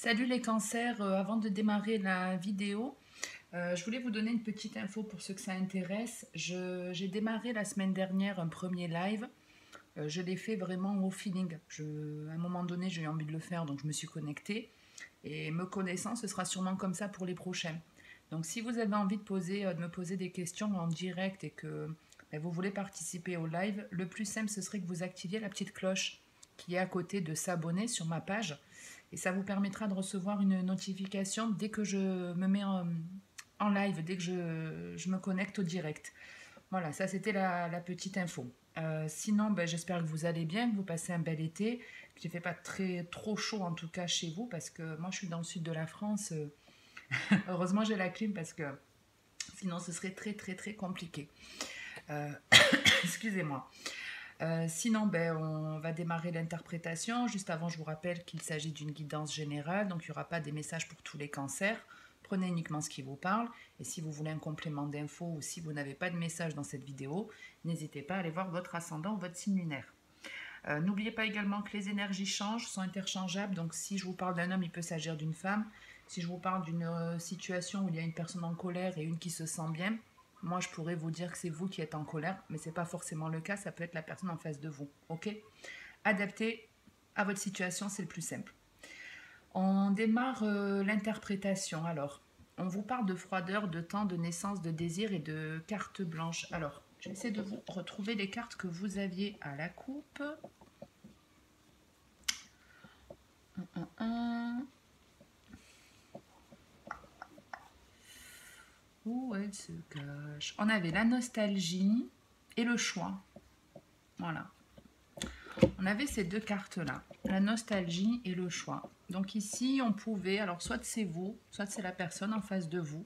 Salut les cancers, avant de démarrer la vidéo, je voulais vous donner une petite info pour ceux que ça intéresse. J'ai démarré la semaine dernière un premier live. Je l'ai fait vraiment au feeling. À un moment donné, j'ai eu envie de le faire, donc je me suis connectée. Et me connaissant, ce sera sûrement comme ça pour les prochains. Donc si vous avez envie de me poser des questions en direct et que vous voulez participer au live, le plus simple, ce serait que vous activiez la petite cloche qui est à côté de s'abonner sur ma page. Et ça vous permettra de recevoir une notification dès que je me mets en live, dès que je me connecte au direct. Voilà, ça c'était la petite info. Sinon, j'espère que vous allez bien, que vous passez un bel été, qu'il ne fait pas trop chaud en tout cas chez vous, parce que moi je suis dans le sud de la France. Heureusement j'ai la clim parce que sinon ce serait très compliqué. Euh, Excusez-moi. Sinon, on va démarrer l'interprétation. Juste avant, je vous rappelle qu'il s'agit d'une guidance générale, donc il n'y aura pas des messages pour tous les cancers. Prenez uniquement ce qui vous parle. Et si vous voulez un complément d'info ou si vous n'avez pas de message dans cette vidéo, n'hésitez pas à aller voir votre ascendant ou votre signe lunaire. N'oubliez pas également que les énergies changent, sont interchangeables. Donc si je vous parle d'un homme, il peut s'agir d'une femme. Si je vous parle d'une situation où il y a une personne en colère et une qui se sent bien, moi je pourrais vous dire que c'est vous qui êtes en colère, mais ce n'est pas forcément le cas, ça peut être la personne en face de vous. Ok? Adaptez à votre situation, c'est le plus simple. On démarre l'interprétation. Alors, on vous parle de froideur, de temps, de naissance, de désir et de carte blanche. Alors, j'essaie de vous retrouver les cartes que vous aviez à la coupe. Où elle se cache? On avait la nostalgie et le choix. Voilà. On avait ces deux cartes-là, la nostalgie et le choix. Donc ici, on pouvait, alors soit c'est vous, soit c'est la personne en face de vous,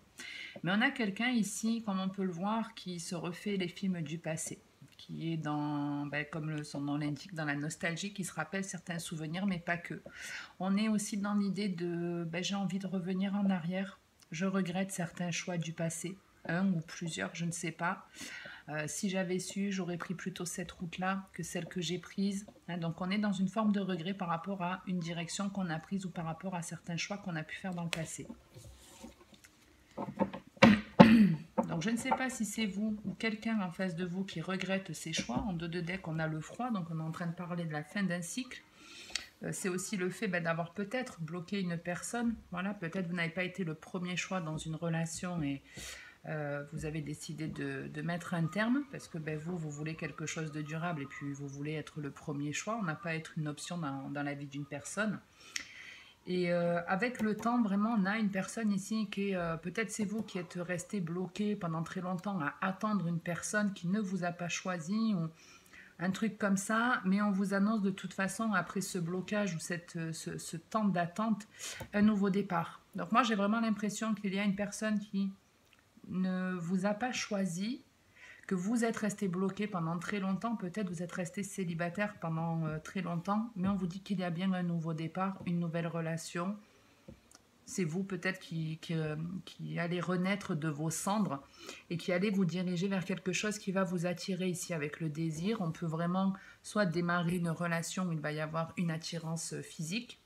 mais on a quelqu'un ici, comme on peut le voir, qui se refait les films du passé, qui est dans, comme son nom l'indique, dans la nostalgie, qui se rappelle certains souvenirs, mais pas que. On est aussi dans l'idée de, j'ai envie de revenir en arrière, je regrette certains choix du passé, un ou plusieurs, je ne sais pas. Si j'avais su, j'aurais pris plutôt cette route-là que celle que j'ai prise. Donc on est dans une forme de regret par rapport à une direction qu'on a prise ou par rapport à certains choix qu'on a pu faire dans le passé. Donc je ne sais pas si c'est vous ou quelqu'un en face de vous qui regrette ses choix. En deux de deck, on a le froid, donc on est en train de parler de la fin d'un cycle. C'est aussi le fait d'avoir peut-être bloqué une personne. Voilà, peut-être vous n'avez pas été le premier choix dans une relation et vous avez décidé de mettre un terme parce que vous voulez quelque chose de durable et puis vous voulez être le premier choix. On n'a pas à être une option dans la vie d'une personne. Et avec le temps, vraiment, on a une personne ici qui est, peut-être c'est vous qui êtes resté bloqué pendant très longtemps à attendre une personne qui ne vous a pas choisi ou un truc comme ça, mais on vous annonce de toute façon, après ce blocage ou ce temps d'attente, un nouveau départ. Donc moi, j'ai vraiment l'impression qu'il y a une personne qui ne vous a pas choisi, que vous êtes resté bloqué pendant très longtemps, peut-être vous êtes resté célibataire pendant très longtemps, mais on vous dit qu'il y a bien un nouveau départ, une nouvelle relation. C'est vous peut-être qui allez renaître de vos cendres et qui allez vous diriger vers quelque chose qui va vous attirer ici avec le désir. On peut vraiment soit démarrer une relation où il va y avoir une attirance physique,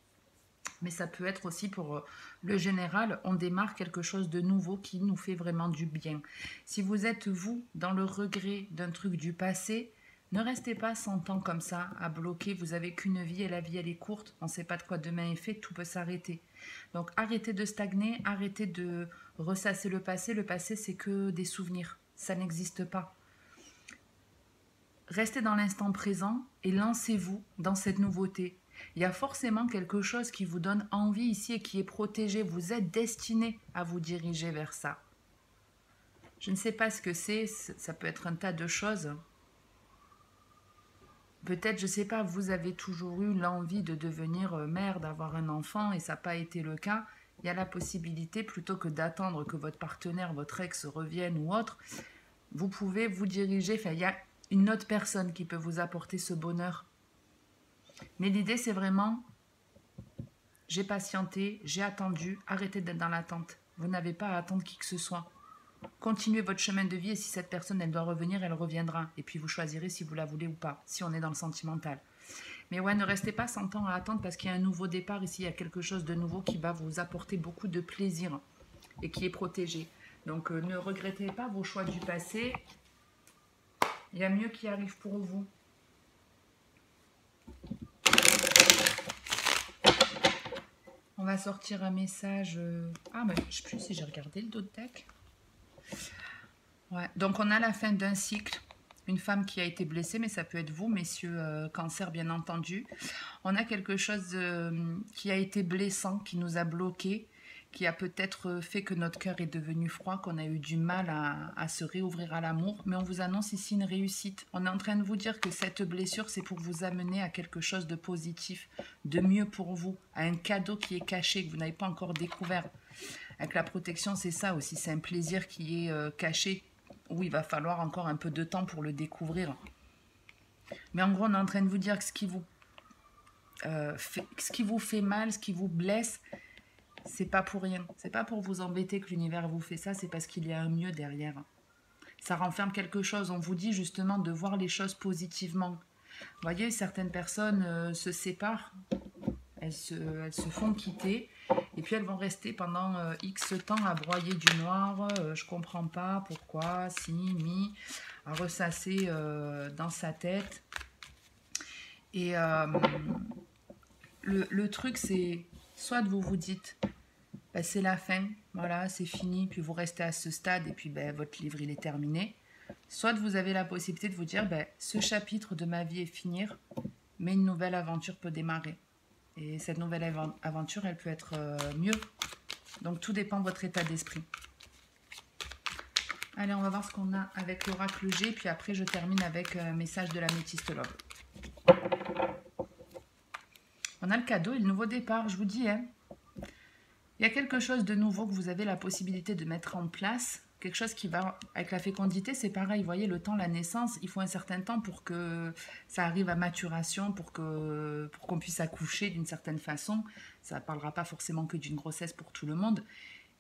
mais ça peut être aussi pour le général, on démarre quelque chose de nouveau qui nous fait vraiment du bien. Si vous êtes, vous, dans le regret d'un truc du passé, ne restez pas 100 ans comme ça, à bloquer. Vous avez qu'une vie et la vie, elle est courte. On ne sait pas de quoi demain est fait, tout peut s'arrêter. Donc arrêtez de stagner, arrêtez de ressasser le passé. Le passé, c'est que des souvenirs. Ça n'existe pas. Restez dans l'instant présent et lancez-vous dans cette nouveauté. Il y a forcément quelque chose qui vous donne envie ici et qui est protégé. Vous êtes destiné à vous diriger vers ça. Je ne sais pas ce que c'est, ça peut être un tas de choses. Peut-être, je ne sais pas, vous avez toujours eu l'envie de devenir mère, d'avoir un enfant et ça n'a pas été le cas. Il y a la possibilité, plutôt que d'attendre que votre partenaire, votre ex revienne ou autre, vous pouvez vous diriger, il y a une autre personne qui peut vous apporter ce bonheur. Mais l'idée, c'est vraiment, j'ai patienté, j'ai attendu, arrêtez d'être dans l'attente. Vous n'avez pas à attendre qui que ce soit. Continuez votre chemin de vie et si cette personne, elle doit revenir, elle reviendra. Et puis vous choisirez si vous la voulez ou pas, si on est dans le sentimental. Mais ouais, ne restez pas 100 ans à attendre parce qu'il y a un nouveau départ ici. Il y a quelque chose de nouveau qui va vous apporter beaucoup de plaisir et qui est protégé. Donc ne regrettez pas vos choix du passé. Il y a mieux qui arrive pour vous. On va sortir un message. Ah, mais je ne sais plus si j'ai regardé le dos de deck. Ouais. Donc on a la fin d'un cycle. Une femme qui a été blessée, mais ça peut être vous, messieurs, cancer bien entendu. On a quelque chose qui a été blessant, qui nous a bloqués, qui a peut-être fait que notre cœur est devenu froid, qu'on a eu du mal à se réouvrir à l'amour. Mais on vous annonce ici une réussite. On est en train de vous dire que cette blessure, c'est pour vous amener à quelque chose de positif, de mieux pour vous, à un cadeau qui est caché, que vous n'avez pas encore découvert. Avec la protection, c'est ça aussi, c'est un plaisir qui est caché, où il va falloir encore un peu de temps pour le découvrir. Mais en gros, on est en train de vous dire que ce qui vous fait mal, ce qui vous blesse, c'est pas pour rien. C'est pas pour vous embêter que l'univers vous fait ça, c'est parce qu'il y a un mieux derrière. Ça renferme quelque chose. On vous dit justement de voir les choses positivement. Vous voyez, certaines personnes se séparent, elles se font quitter, et puis elles vont rester pendant X temps à broyer du noir, je comprends pas, pourquoi, si, mi, à ressasser dans sa tête. Et le truc, c'est soit vous vous dites, ben, c'est la fin, voilà, c'est fini, puis vous restez à ce stade, et puis ben, votre livre, il est terminé. Soit vous avez la possibilité de vous dire, ben, ce chapitre de ma vie est fini, mais une nouvelle aventure peut démarrer. Et cette nouvelle aventure, elle peut être mieux. Donc tout dépend de votre état d'esprit. Allez, on va voir ce qu'on a avec l'oracle G, puis après je termine avec un message de l'améthyste love. On a le cadeau et le nouveau départ, je vous dis, hein. Il y a quelque chose de nouveau que vous avez la possibilité de mettre en place. Quelque chose qui va, avec la fécondité, c'est pareil. Vous voyez, le temps, la naissance, il faut un certain temps pour que ça arrive à maturation, pour qu'on puisse accoucher d'une certaine façon. Ça ne parlera pas forcément que d'une grossesse pour tout le monde,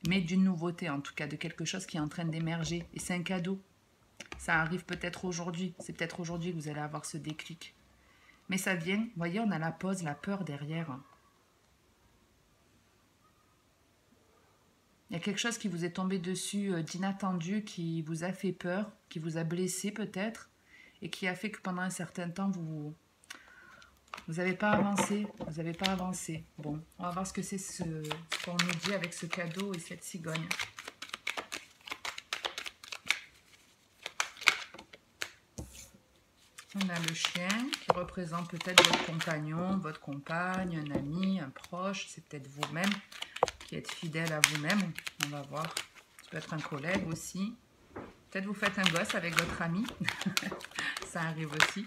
mais d'une nouveauté, en tout cas, de quelque chose qui est en train d'émerger. Et c'est un cadeau. Ça arrive peut-être aujourd'hui. C'est peut-être aujourd'hui que vous allez avoir ce déclic. Mais ça vient, vous voyez, on a la pause, la peur derrière. Il y a quelque chose qui vous est tombé dessus d'inattendu, qui vous a fait peur, qui vous a blessé peut-être, et qui a fait que pendant un certain temps, vous n'avez pas avancé. Vous n'avez pas avancé. Bon, on va voir ce que c'est ce qu'on nous dit avec ce cadeau et cette cigogne. On a le chien qui représente peut-être votre compagnon, votre compagne, un ami, un proche, c'est peut-être vous-même qui êtes fidèle à vous-même. On va voir. Ça peut être un collègue aussi. Peut-être vous faites un gosse avec votre ami. Ça arrive aussi.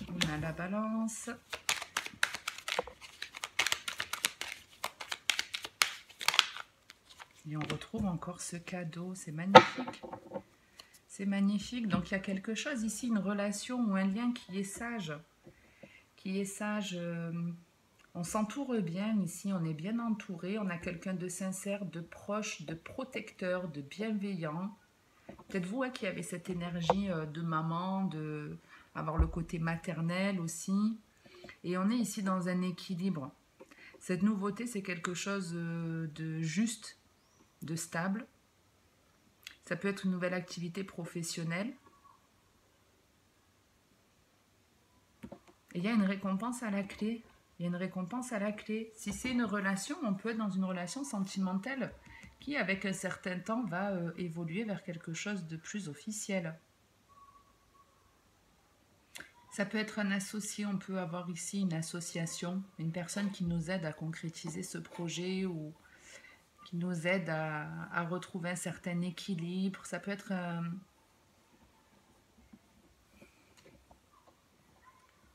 On a la balance. Et on retrouve encore ce cadeau. C'est magnifique. C'est magnifique. Donc il y a quelque chose ici, une relation ou un lien qui est sage. Qui est sage. On s'entoure bien ici, on est bien entouré. On a quelqu'un de sincère, de proche, de protecteur, de bienveillant. Peut-être vous qui avez cette énergie de maman, de avoir le côté maternel aussi. Et on est ici dans un équilibre. Cette nouveauté, c'est quelque chose de juste, de stable. Ça peut être une nouvelle activité professionnelle. Et il y a une récompense à la clé. Il y a une récompense à la clé. Si c'est une relation, on peut être dans une relation sentimentale qui, avec un certain temps, va évoluer vers quelque chose de plus officiel. Ça peut être un associé, on peut avoir ici une association, une personne qui nous aide à concrétiser ce projet ou qui nous aide à retrouver un certain équilibre. Ça peut être...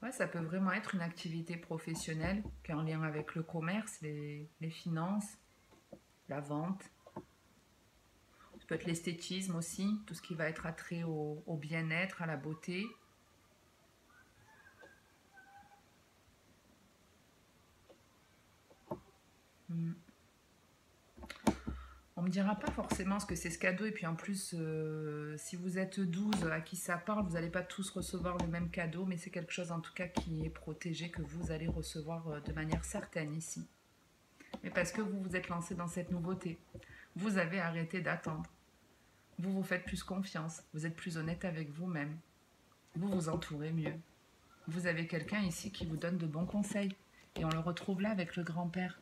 Ouais, ça peut vraiment être une activité professionnelle qui est en lien avec le commerce, les finances, la vente. Ça peut être l'esthétisme aussi, tout ce qui va être attrait au bien-être, à la beauté. On me me dira pas forcément ce que c'est ce cadeau. Et puis en plus, si vous êtes 12 à qui ça parle, vous n'allez pas tous recevoir le même cadeau. Mais c'est quelque chose en tout cas qui est protégé, que vous allez recevoir de manière certaine ici. Mais parce que vous vous êtes lancé dans cette nouveauté. Vous avez arrêté d'attendre. Vous vous faites plus confiance. Vous êtes plus honnête avec vous-même. Vous vous entourez mieux. Vous avez quelqu'un ici qui vous donne de bons conseils. Et on le retrouve là avec le grand-père.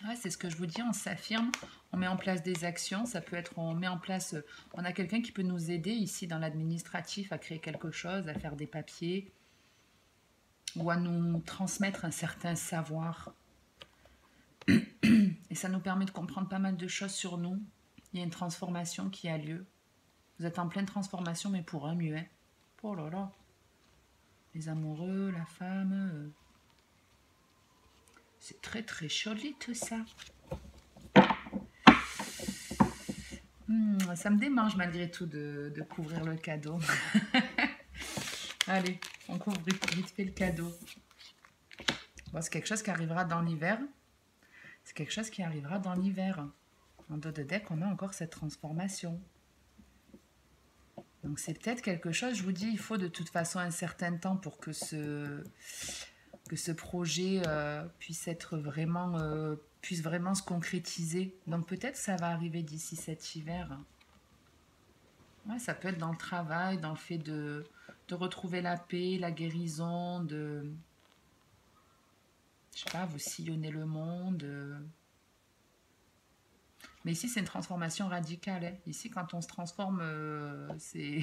Ouais, c'est ce que je vous dis, on s'affirme, on met en place des actions, ça peut être, on met en place, on a quelqu'un qui peut nous aider ici dans l'administratif à créer quelque chose, à faire des papiers, ou à nous transmettre un certain savoir. Et ça nous permet de comprendre pas mal de choses sur nous. Il y a une transformation qui a lieu. Vous êtes en pleine transformation, mais pour un mieux. Hein. Oh là là. Les amoureux, la femme... C'est très très joli tout ça. Ça me démange malgré tout de couvrir le cadeau. Allez, on couvre vite fait le cadeau. Bon, c'est quelque chose qui arrivera dans l'hiver. C'est quelque chose qui arrivera dans l'hiver. En dos de deck, on a encore cette transformation. Donc c'est peut-être quelque chose, je vous dis, il faut de toute façon un certain temps pour que ce projet puisse vraiment se concrétiser. Donc peut-être ça va arriver d'ici cet hiver. Ouais, ça peut être dans le travail, dans le fait de retrouver la paix, la guérison, de... Je sais pas, vous sillonnez le monde. Mais ici, c'est une transformation radicale. Hein. Ici, quand on se transforme, c'est...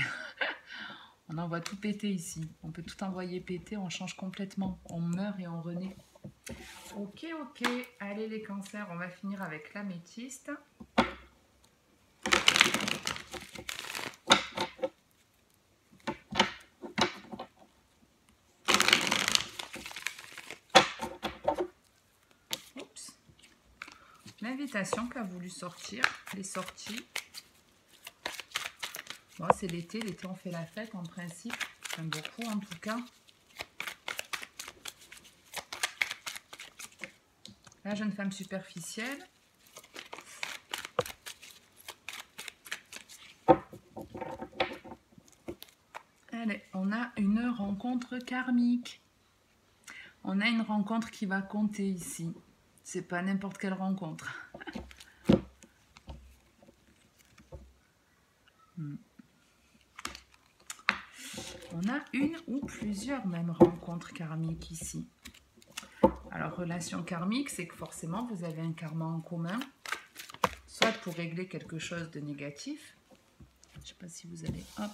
On envoie tout péter ici. On peut tout envoyer péter, on change complètement. On meurt et on renaît. Ok, ok. Allez les cancers, on va finir avec l'améthyste. Oups. L'invitation qu'a voulu sortir, les sorties. Bon, c'est l'été. L'été, on fait la fête en principe. J'aime beaucoup en tout cas. La jeune femme superficielle. Allez, on a une rencontre karmique. On a une rencontre qui va compter ici. C'est pas n'importe quelle rencontre. On a une ou plusieurs même rencontres karmiques ici. Alors, relation karmique, c'est que forcément, vous avez un karma en commun. Soit pour régler quelque chose de négatif. Je ne sais pas si vous allez... Hop.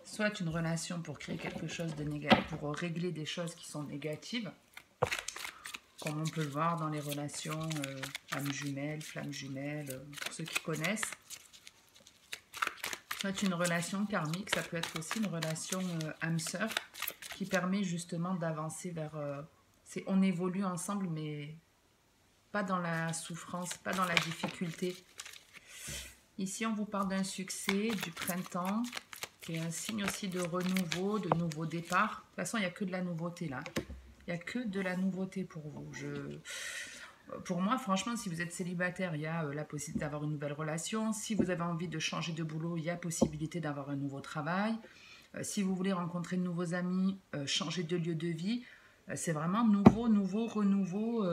Soit une relation pour créer quelque chose de négatif, pour régler des choses qui sont négatives. Comme on peut le voir dans les relations âme jumelle, flamme jumelle, pour ceux qui connaissent. Soit une relation karmique, ça peut être aussi une relation âme sœur qui permet justement d'avancer vers... on évolue ensemble, mais pas dans la souffrance, pas dans la difficulté. Ici, on vous parle d'un succès, du printemps, qui est un signe aussi de renouveau, de nouveau départ. De toute façon, il n'y a que de la nouveauté là. Il n'y a que de la nouveauté pour vous. Pour moi, franchement, si vous êtes célibataire, il y a la possibilité d'avoir une nouvelle relation. Si vous avez envie de changer de boulot, il y a possibilité d'avoir un nouveau travail. Si vous voulez rencontrer de nouveaux amis, changer de lieu de vie, c'est vraiment nouveau, renouveau.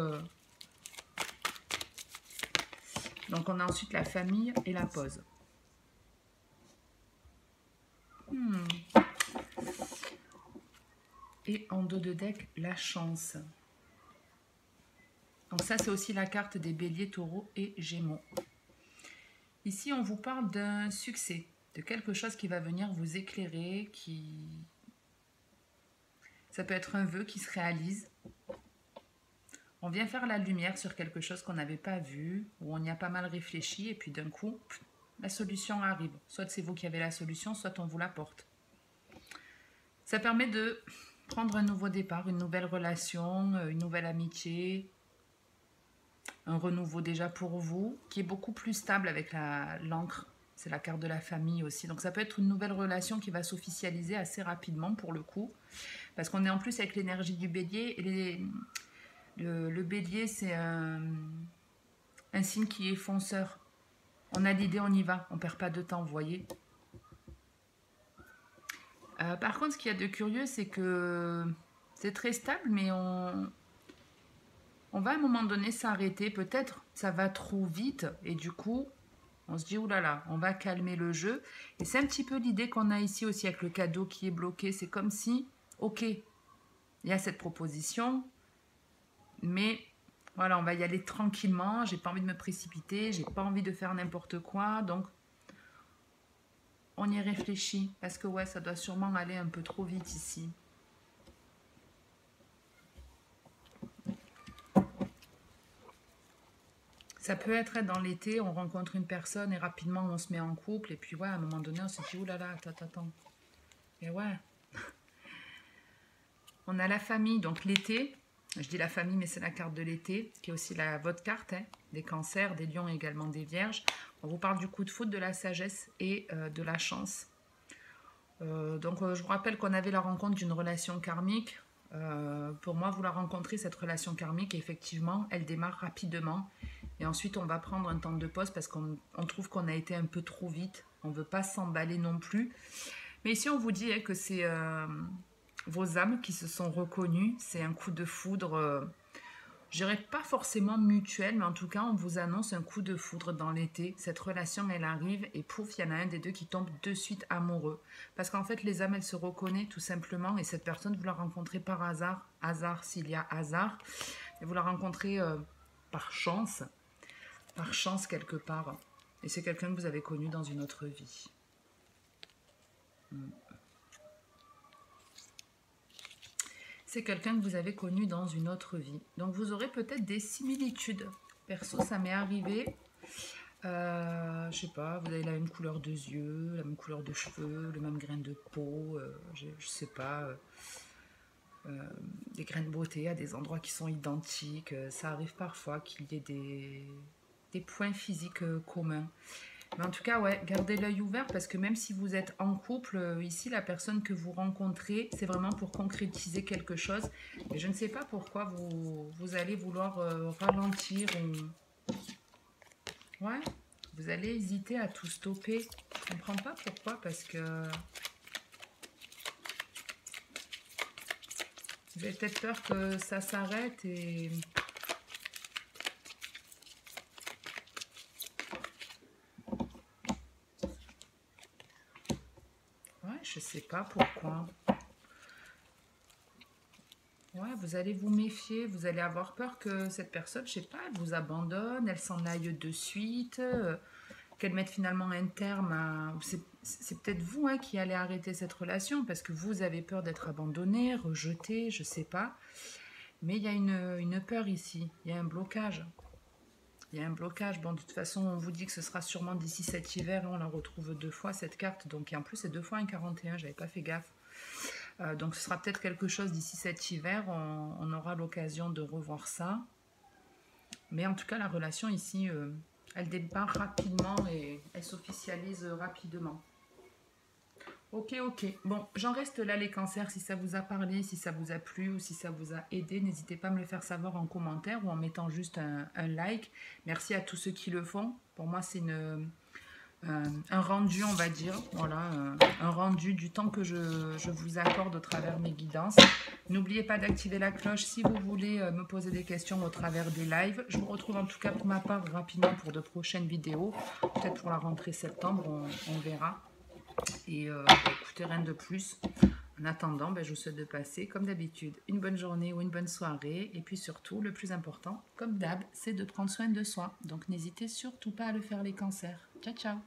Donc, on a ensuite la famille et la pause. Et en dos de deck, la chance. Donc ça, c'est aussi la carte des béliers, taureaux et gémeaux. Ici, on vous parle d'un succès, de quelque chose qui va venir vous éclairer, ça peut être un vœu qui se réalise. On vient faire la lumière sur quelque chose qu'on n'avait pas vu, où on y a pas mal réfléchi, et puis d'un coup, la solution arrive. Soit c'est vous qui avez la solution, soit on vous l'apporte. Ça permet de prendre un nouveau départ, une nouvelle relation, une nouvelle amitié, un renouveau déjà pour vous, qui est beaucoup plus stable avec l'encre. C'est la carte de la famille aussi. Donc ça peut être une nouvelle relation qui va s'officialiser assez rapidement pour le coup. Parce qu'on est en plus avec l'énergie du bélier. Et le bélier, c'est un... Un signe qui est fonceur. On a l'idée, on y va. On perd pas de temps, vous voyez. Par contre, ce qu'il y a de curieux, c'est que c'est très stable, mais on va à un moment donné s'arrêter. Peut-être ça va trop vite et du coup, on se dit, oulala, on va calmer le jeu. Et c'est un petit peu l'idée qu'on a ici aussi avec le cadeau qui est bloqué. C'est comme si, ok, il y a cette proposition, mais voilà, on va y aller tranquillement. J'ai pas envie de me précipiter, j'ai pas envie de faire n'importe quoi. Donc, on y réfléchit. Parce que ouais, ça doit sûrement aller un peu trop vite ici. Ça peut être dans l'été, on rencontre une personne et rapidement on se met en couple. Et puis ouais, à un moment donné, on se dit, oulala, attends. Et ouais. On a la famille, donc l'été. Je dis la famille, mais c'est la carte de l'été, qui est aussi votre carte, hein, des cancers, des lions et également des vierges. On vous parle du coup de foudre, de la sagesse et de la chance. Donc je vous rappelle qu'on avait la rencontre d'une relation karmique. Pour moi, vous la rencontrez, cette relation karmique, et effectivement, elle démarre rapidement. Et ensuite, on va prendre un temps de pause parce qu'on trouve qu'on a été un peu trop vite. On ne veut pas s'emballer non plus. Mais ici, on vous dit que c'est vos âmes qui se sont reconnues. C'est un coup de foudre, je dirais pas forcément mutuel, mais en tout cas, on vous annonce un coup de foudre dans l'été. Cette relation, elle arrive et pouf, il y en a un des deux qui tombe de suite amoureux. Parce qu'en fait, les âmes, elles se reconnaissent tout simplement. Et cette personne, vous la rencontrez par hasard. Hasard s'il y a hasard. Et vous la rencontrez par chance quelque part. Et c'est quelqu'un que vous avez connu dans une autre vie. C'est quelqu'un que vous avez connu dans une autre vie. Donc vous aurez peut-être des similitudes. Perso, ça m'est arrivé. Je sais pas, vous avez la même couleur de yeux, la même couleur de cheveux, le même grain de peau, je sais pas, des grains de beauté à des endroits qui sont identiques. Ça arrive parfois qu'il y ait des points physiques communs. Mais en tout cas, ouais, gardez l'œil ouvert parce que même si vous êtes en couple, ici, la personne que vous rencontrez, c'est vraiment pour concrétiser quelque chose. Et je ne sais pas pourquoi vous allez vouloir ralentir ou... Ouais, vous allez hésiter à tout stopper. Je ne comprends pas pourquoi, parce que... Vous avez peut-être peur que ça s'arrête et... Je sais pas pourquoi. Ouais, vous allez vous méfier, vous allez avoir peur que cette personne, je sais pas, elle vous abandonne, elle s'en aille de suite, qu'elle mette finalement un terme à... C'est peut-être vous qui allez arrêter cette relation parce que vous avez peur d'être abandonné, rejeté, je sais pas. Mais il y a une peur ici, il y a un blocage. Il y a un blocage. Bon, de toute façon, on vous dit que ce sera sûrement d'ici cet hiver. On la retrouve 2 fois, cette carte. Donc, et en plus, c'est 2 fois un 41. J'avais pas fait gaffe. Donc, ce sera peut-être quelque chose d'ici cet hiver. On aura l'occasion de revoir ça. Mais en tout cas, la relation ici, elle démarre rapidement et elle s'officialise rapidement. Ok. Bon, j'en reste là les cancers. Si ça vous a parlé, si ça vous a plu ou si ça vous a aidé, n'hésitez pas à me le faire savoir en commentaire ou en mettant juste un like. Merci à tous ceux qui le font. Pour moi, c'est un rendu, on va dire. Voilà, un rendu du temps que je vous accorde au travers mes guidances. N'oubliez pas d'activer la cloche si vous voulez me poser des questions au travers des lives. Je vous retrouve en tout cas pour ma part rapidement pour de prochaines vidéos. Peut-être pour la rentrée septembre, on verra. Et écoutez, rien de plus. En attendant, je vous souhaite de passer, comme d'habitude, une bonne journée ou une bonne soirée. Et puis surtout, le plus important, comme d'hab, c'est de prendre soin de soi. Donc n'hésitez surtout pas à le faire les cancers. Ciao, ciao!